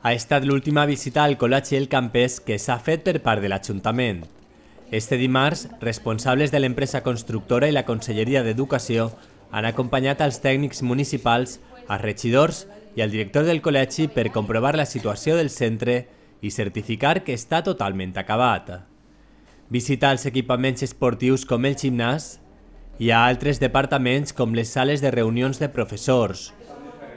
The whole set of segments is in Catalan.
Ha estat l'última visita al Col·legi El Campés que s'ha fet per part de l'Ajuntament. Este dimarts, responsables de l'empresa constructora i la Conselleria d'Educació han acompanyat als tècnics municipals, als regidors i al director del col·legi per comprovar la situació del centre i certificar que està totalment acabat. Visitar els equipaments esportius com el gimnàs. Hi ha altres departaments com les sales de reunions de professors.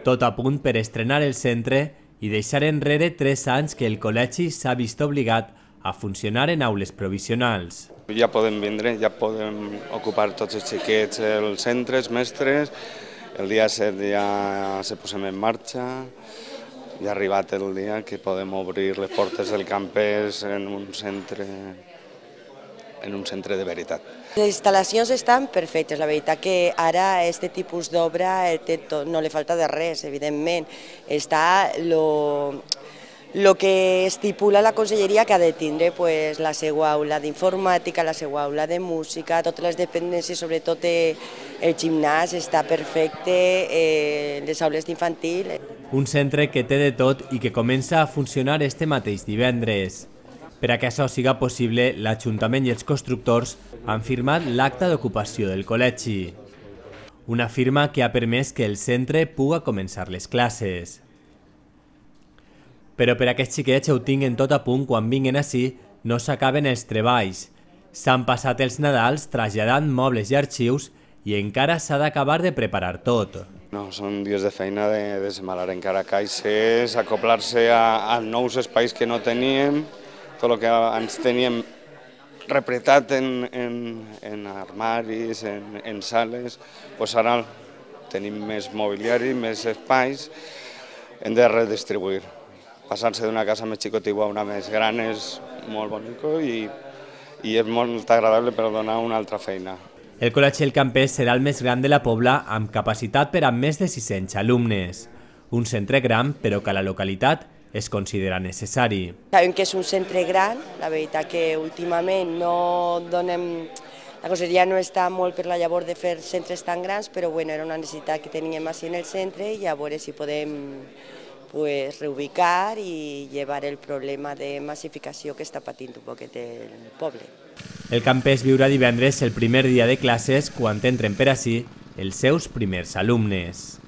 Tot a punt per estrenar el centre i deixar enrere 3 anys que el col·legi s'ha vist obligat a funcionar en aules provisionals. Ja podem vindre, ja podem ocupar tots els xiquets, els centres, mestres. El dia 7 ja se posem en marxa. Ja ha arribat el dia que podem obrir les portes del campus en un centre de veritat. Les instal·lacions estan perfectes, la veritat que ara aquest tipus d'obra no li falta de res, evidentment. Està el que estipula la Conselleria que ha de tindre la seva aula d'informàtica, la seva aula de música, totes les dependències, sobretot el gimnàs està perfecte, les aules d'infantil. Un centre que té de tot i que comença a funcionar este mateix divendres. Per a que això siga possible, l'Ajuntament i els constructors han firmat l'acta d'ocupació del col·legi. Una firma que ha permès que el centre pugui començar les classes. Però per a aquests xiquets ho tinguen tot a punt quan vinguin ací, no s'acaben els treballs. S'han passat els Nadals traslladant mobles i arxius i encara s'ha d'acabar de preparar tot. No, són dies de feina de desmalar encara caixes, acoplar-se a nous espais que no teníem, tot el que ens teníem repretat en armaris, en sales, ara tenim més mobiliari, més espais, hem de redistribuir. Passar-se d'una casa més xicotigua a una més gran és molt bonic i és molt agradable per donar una altra feina. El Col·legi El Campés serà el més gran de la Pobla amb capacitat per a més de 600 alumnes. Un centre gran, però que a la localitat es considera necessari. Sabem que és un centre gran, la veritat que últimament no donem... La Conselleria no està molt per la llavor de fer centres tan grans, però era una necessitat que teníem així en el centre i a veure si podem reubicar i llevar el problema de massificació que està patint un poquet el poble. El Campés viurà divendres el primer dia de classes quan entren per ací els seus primers alumnes.